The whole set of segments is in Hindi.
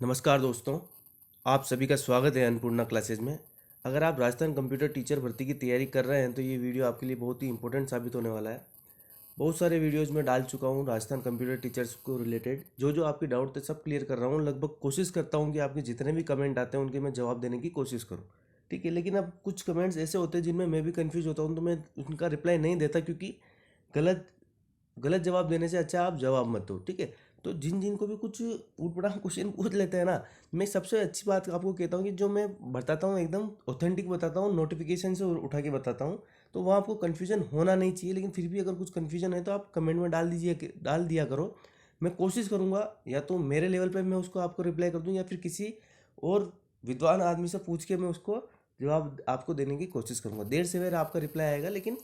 नमस्कार दोस्तों, आप सभी का स्वागत है अन्नपूर्णा क्लासेज में। अगर आप राजस्थान कंप्यूटर टीचर भर्ती की तैयारी कर रहे हैं तो ये वीडियो आपके लिए बहुत ही इंपॉर्टेंट साबित होने वाला है। बहुत सारे वीडियोज़ में डाल चुका हूँ राजस्थान कंप्यूटर टीचर्स को रिलेटेड, जो आपके डाउट थे सब क्लियर कर रहा हूँ। लगभग कोशिश करता हूँ कि आपके जितने भी कमेंट आते हैं उनके मैं जवाब देने की कोशिश करूँ, ठीक है। लेकिन अब कुछ कमेंट्स ऐसे होते हैं जिनमें मैं भी कन्फ्यूज होता हूँ, तो मैं उनका रिप्लाई नहीं देता, क्योंकि गलत गलत जवाब देने से अच्छा आप जवाब मत दो, ठीक है। तो जिन जिन को भी कुछ ऊट पटांग क्वेश्चन पूछ लेते हैं ना, मैं सबसे अच्छी बात आपको कहता हूँ कि जो मैं बताता हूँ एकदम ऑथेंटिक बताता हूँ, नोटिफिकेशन से उठा के बताता हूँ। तो वहाँ आपको कन्फ्यूजन होना नहीं चाहिए, लेकिन फिर भी अगर कुछ कन्फ्यूजन है तो आप कमेंट में डाल दिया करो। मैं कोशिश करूँगा या तो मेरे लेवल पर मैं उसको आपको रिप्लाई कर दूँ, या फिर किसी और विद्वान आदमी से पूछ के मैं उसको जवाब आपको देने की कोशिश करूँगा। देर से देर आपका रिप्लाई आएगा, लेकिन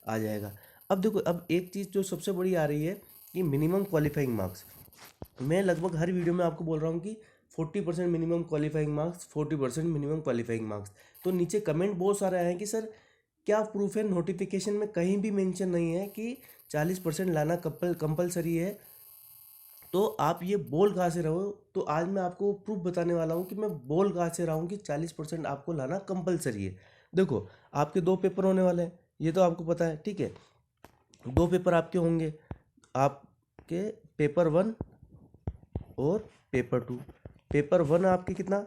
आ जाएगा। अब देखो, अब एक चीज़ जो सबसे बड़ी आ रही है कि मिनिमम क्वालिफाइंग मार्क्स। मैं लगभग हर वीडियो में आपको बोल रहा हूँ कि 40% minimum qualifying marks, 40% minimum qualifying marks. तो नीचे कमेंट बहुत सारे आए हैं कि सर क्या प्रूफ है, नोटिफिकेशन में कहीं भी मेंशन नहीं है कि 40% लाना कंपलसरी है। तो आप ये बोल कहाँ से रहो। तो आज मैं आपको प्रूफ बताने वाला हूँ कि मैं बोल कहाँ से रहा हूँ कि 40% आपको लाना कंपलसरी है। देखो, आपके 2 पेपर होने वाले हैं, ये तो आपको पता है, ठीक है। 2 पेपर आपके होंगे, आपके पेपर 1 और पेपर 2। पेपर 1 आपके कितना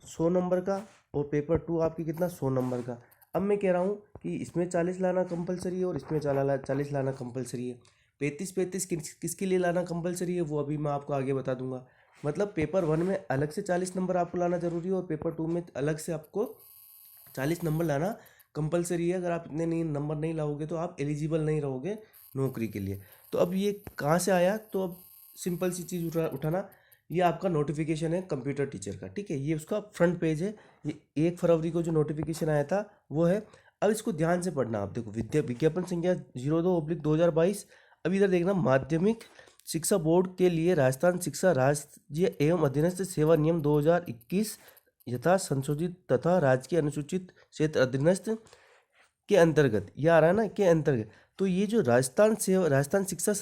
100 नंबर का, और पेपर 2 आपके कितना 100 नंबर का। अब मैं कह रहा हूँ कि इसमें 40 लाना कंपलसरी है और इसमें 40 लाना कंपलसरी है। 35 किसके लिए लाना कंपलसरी है वो अभी मैं आपको आगे बता दूंगा। मतलब पेपर 1 में अलग से 40 नंबर आपको लाना जरूरी है, और पेपर 2 में अलग से आपको 40 नंबर लाना कंपलसरी है। अगर आप इतने नहीं नंबर नहीं लाओगे तो आप एलिजिबल नहीं रहोगे नौकरी के लिए। तो अब ये कहाँ से आया, तो अब सिंपल सी चीज़ उठाना। ये आपका नोटिफिकेशन है कंप्यूटर टीचर का, ठीक है। ये उसका फ्रंट पेज है। ये 1 फरवरी को जो नोटिफिकेशन आया था वो है। अब इसको ध्यान से पढ़ना। आप देखो, विज्ञापन संख्या 02/2022। अब इधर देखना, माध्यमिक शिक्षा बोर्ड के लिए राजस्थान शिक्षा राज्य एवं अधीनस्थ सेवा नियम 2021 यथा संशोधित तथा राजकीय अनुसूचित क्षेत्र अधीनस्थ के अंतर्गत, ये आ रहा है ना, के अंतर्गत। तो ये जो राजस्थान शिक्षा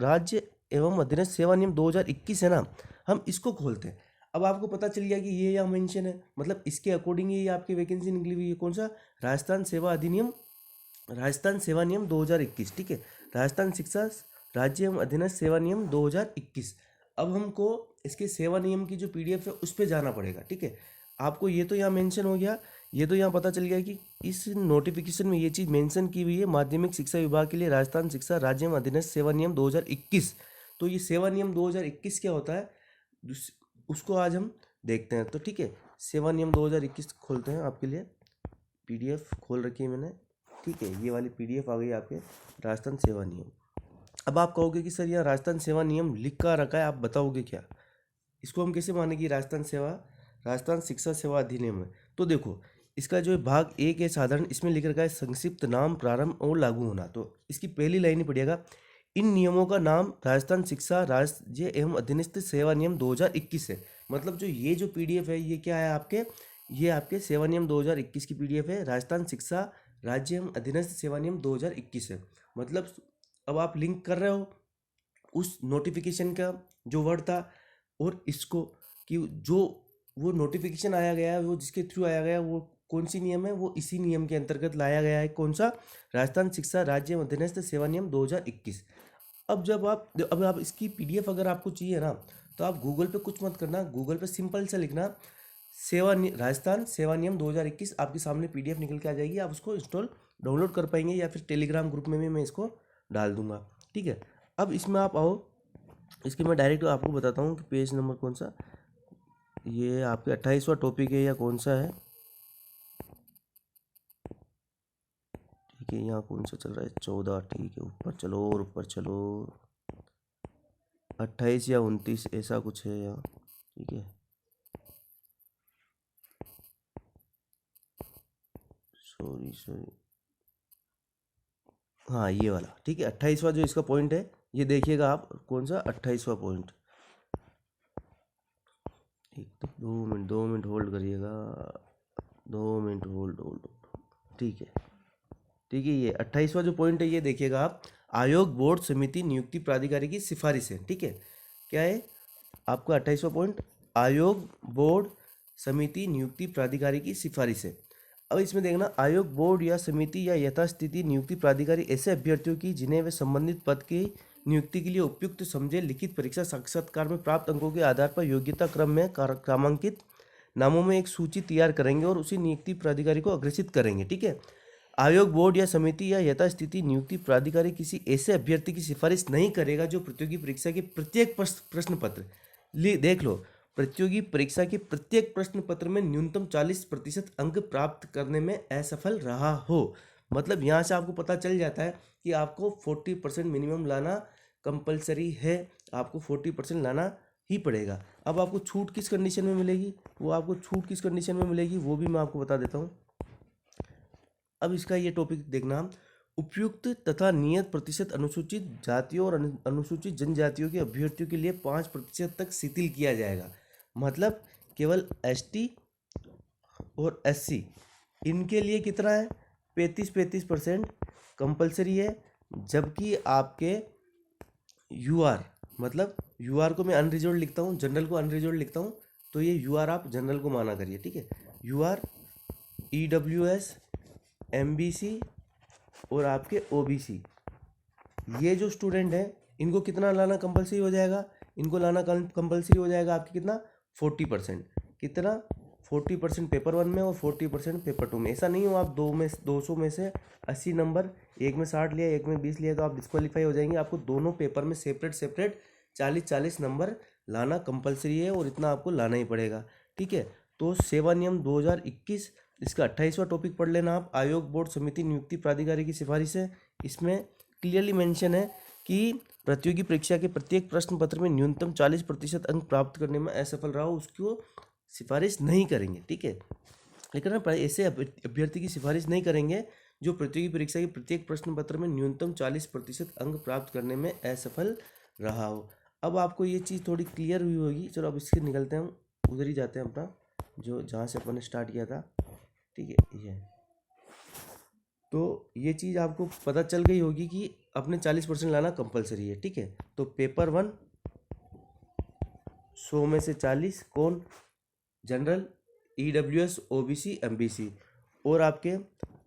राज्य एवं अधीनस्थ सेवा नियम 2021 है ना, हम इसको खोलते हैं। अब आपको पता चल गया कि ये यहाँ मेंशन है, मतलब इसके अकॉर्डिंग ये आपकी वैकेंसी निकली हुई है। कौन सा? राजस्थान सेवा नियम 2021, ठीक है। राजस्थान शिक्षा राज्य एवं अधीनस्थ सेवा नियम 2021। अब हमको इसके सेवा नियम की जो पीडीएफ है उस पर जाना पड़ेगा, ठीक है। आपको ये तो यहाँ मेंशन हो गया, ये तो यहाँ पता चल गया कि इस नोटिफिकेशन में ये चीज़ मेंशन की हुई है, माध्यमिक शिक्षा विभाग के लिए राजस्थान शिक्षा राज्य एवं अधीनस्थ सेवा नियम 2021। तो ये सेवा नियम 2021 क्या होता है, उसको आज हम देखते हैं। तो ठीक है, सेवा नियम 2021 खोलते हैं आपके लिए। पीडीएफ खोल रखी है मैंने, ठीक है। ये वाली पीडीएफ आ गई आपके राजस्थान सेवा नियम। अब आप कहोगे कि सर यहाँ राजस्थान सेवा नियम लिख कर रखा है, आप बताओगे क्या, इसको हम कैसे माने कि राजस्थान शिक्षा सेवा अधिनियम है। तो देखो, इसका जो भाग 1 है साधारण, इसमें लिख रखा है संक्षिप्त नाम, प्रारंभ और लागू होना। तो इसकी पहली लाइन ही पढ़िएगा, इन नियमों का नाम राजस्थान शिक्षा राज्य एवं अधीनस्थ सेवा नियम 2021 है। मतलब जो ये जो पीडीएफ है ये क्या है आपके, ये आपके सेवा नियम 2021 की पीडीएफ है। राजस्थान शिक्षा राज्य एवं अधीनस्थ सेवा नियम 2021 है। मतलब अब आप लिंक कर रहे हो उस नोटिफिकेशन का जो वर्ड था और इसको, कि जो वो नोटिफिकेशन आया गया है, वो जिसके थ्रू आया गया वो कौन सी नियम है, वो इसी नियम के अंतर्गत लाया गया है। कौन सा? राजस्थान शिक्षा राज्य एवं अधीनस्थ सेवा नियम 2021। अब आप इसकी पीडीएफ अगर आपको चाहिए ना, तो आप गूगल पे कुछ मत करना, गूगल पे सिंपल से लिखना राजस्थान सेवा नियम 2021, आपके सामने पीडीएफ निकल के आ जाएगी। आप उसको डाउनलोड कर पाएंगे, या फिर टेलीग्राम ग्रुप में भी मैं इसको डाल दूंगा, ठीक है। अब इसमें आप आओ, इसके मैं डायरेक्ट आपको बताता हूँ कि पेज नंबर कौन सा, ये आपके 28वां टॉपिक है या कौन सा है, ठीक है। यहाँ कौन सा चल रहा है, 14, ठीक है। ऊपर चलो और ऊपर चलो, 28 या 29 ऐसा कुछ है यहाँ, ठीक है। सॉरी, हाँ ये वाला, ठीक है। 28वां जो इसका पॉइंट है, ये देखिएगा आप, कौन सा 28वां पॉइंट। एक तो 2 मिनट होल्ड करिएगा, 2 मिनट होल्ड, ठीक है, ठीक है। ये 28वां जो पॉइंट है ये देखिएगा आप, आयोग बोर्ड समिति नियुक्ति प्राधिकारी की सिफारिश है, ठीक है। क्या है आपका 28वां पॉइंट? आयोग, बोर्ड, समिति, नियुक्ति प्राधिकारी की सिफारिश है। अब इसमें देखना, आयोग, बोर्ड या समिति या यथास्थिति नियुक्ति प्राधिकारी ऐसे अभ्यर्थियों की जिन्हें वे संबंधित पद की नियुक्ति के लिए उपयुक्त समझे लिखित परीक्षा साक्षात्कार में प्राप्त अंकों के आधार पर योग्यता क्रम में क्रमांकित नामों में एक सूची तैयार करेंगे और उसी नियुक्ति प्राधिकारी को अग्रेसित करेंगे। ठीक है। आयोग, बोर्ड या समिति या यथास्थिति नियुक्ति प्राधिकारी किसी ऐसे अभ्यर्थी की सिफारिश नहीं करेगा जो प्रतियोगी परीक्षा के प्रत्येक प्रश्न पत्र देख लो, प्रतियोगी परीक्षा के प्रत्येक प्रश्न पत्र में न्यूनतम 40% अंक प्राप्त करने में असफल रहा हो। मतलब यहाँ से आपको पता चल जाता है कि आपको 40% मिनिमम लाना कंपलसरी है, आपको 40% लाना ही पड़ेगा। अब आपको छूट किस कंडीशन में मिलेगी, वो भी मैं आपको बता देता हूँ। अब इसका ये टॉपिक देखना, उपयुक्त तथा नियत प्रतिशत अनुसूचित जातियों और अनुसूचित जनजातियों के अभ्यर्थियों के लिए 5% तक शिथिल किया जाएगा। मतलब केवल एसटी और एससी इनके लिए कितना है, 35% कंपलसरी है। जबकि आपके यूआर, मतलब यूआर को मैं अनरिजर्व्ड लिखता हूँ, जनरल को अनरिजर्व्ड लिखता हूँ, तो ये यूआर आप जनरल को माना करिए। ठीक है। यूआर, ईडब्ल्यूएस, एमबीसी और आपके ओबीसी, ये जो स्टूडेंट हैं इनको कितना लाना कंपलसरी हो जाएगा, इनको लाना कंपलसरी हो जाएगा आपके कितना, 40%। कितना, 40% पेपर 1 में और 40% पेपर 2 में। ऐसा नहीं हो आप 200 में से 80 नंबर, एक में 60 लिया, एक में 20 लिया, तो आप डिस्क्वालीफाई हो जाएंगे। आपको दोनों पेपर में सेपरेट 40 नंबर लाना कंपलसरी है और इतना आपको लाना ही पड़ेगा। ठीक है। तो सेवा नियम 2021, इसका 28वां टॉपिक पढ़ लेना आप, आयोग, बोर्ड, समिति, नियुक्ति प्राधिकारी की सिफारिश है। इसमें क्लियरली मेंशन है कि प्रतियोगी परीक्षा के प्रत्येक प्रश्न पत्र में न्यूनतम 40% अंक प्राप्त करने में असफल रहा हो उसको सिफारिश नहीं करेंगे। ठीक है। लेकिन ना ऐसे अभ्यर्थी की सिफारिश नहीं करेंगे जो प्रतियोगी परीक्षा के प्रत्येक प्रश्न पत्र में न्यूनतम 40% अंक प्राप्त करने में असफल रहा हो। अब आपको ये चीज़ थोड़ी क्लियर हुई होगी। चलो अब इससे निकलते हैं, उधर ही जाते हैं अपना, जो जहाँ से अपन ने स्टार्ट किया था। ठीक है। ये तो ये चीज़ आपको पता चल गई होगी कि अपने 40% लाना कंपलसरी है। ठीक है। तो पेपर 1 100 में से 40 कौन, जनरल, ईडब्ल्यूएस, ओबीसी, एमबीसी, और आपके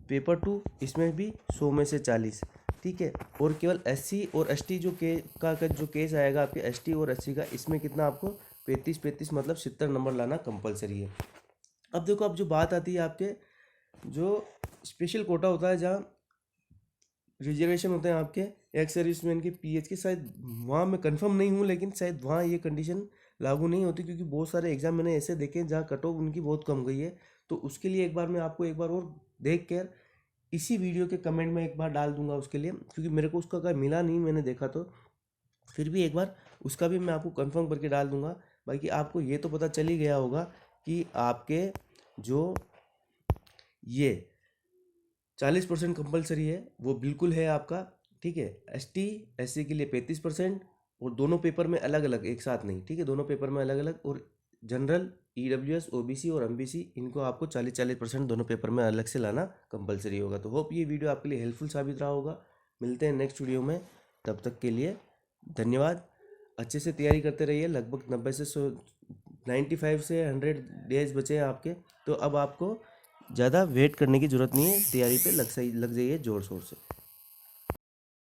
पेपर 2 इसमें भी 100 में से 40। ठीक है। और केवल एससी और एसटी जो केस आएगा आपके एसटी और एससी का, इसमें कितना आपको 35 मतलब 70 नंबर लाना कंपलसरी है। अब देखो, अब जो बात आती है आपके जो स्पेशल कोटा होता है, जहाँ रिजर्वेशन होते हैं आपके एक्स सर्विसमैन के पीएच के, शायद वहाँ मैं कंफर्म नहीं हूँ, लेकिन शायद वहाँ ये कंडीशन लागू नहीं होती, क्योंकि बहुत सारे एग्जाम मैंने ऐसे देखे जहाँ कट ऑफ उनकी बहुत कम गई है। तो उसके लिए एक बार मैं आपको एक बार और देख कर इसी वीडियो के कमेंट में एक बार डाल दूंगा उसके लिए, क्योंकि मेरे को उसका मिला नहीं, मैंने देखा तो फिर भी एक बार उसका भी मैं आपको कंफर्म करके डाल दूंगा। बाकी आपको ये तो पता चल ही गया होगा कि आपके जो ये 40% कंपलसरी है वो बिल्कुल है आपका। ठीक है। एसटी एससी के लिए 35%, और दोनों पेपर में अलग अलग, एक साथ नहीं। ठीक है। दोनों पेपर में अलग अलग। और जनरल, ईडब्ल्यूएस, ओबीसी और एमबीसी, इनको आपको 40% दोनों पेपर में अलग से लाना कंपलसरी होगा। तो होप ये वीडियो आपके लिए हेल्पफुल साबित रहा होगा। मिलते हैं नेक्स्ट वीडियो में, तब तक के लिए धन्यवाद। अच्छे से तैयारी करते रहिए। लगभग 95 से 100 डेज बचे हैं आपके, तो अब आपको ज़्यादा वेट करने की ज़रूरत नहीं है, तैयारी पे लग जाइए ज़ोर शोर से।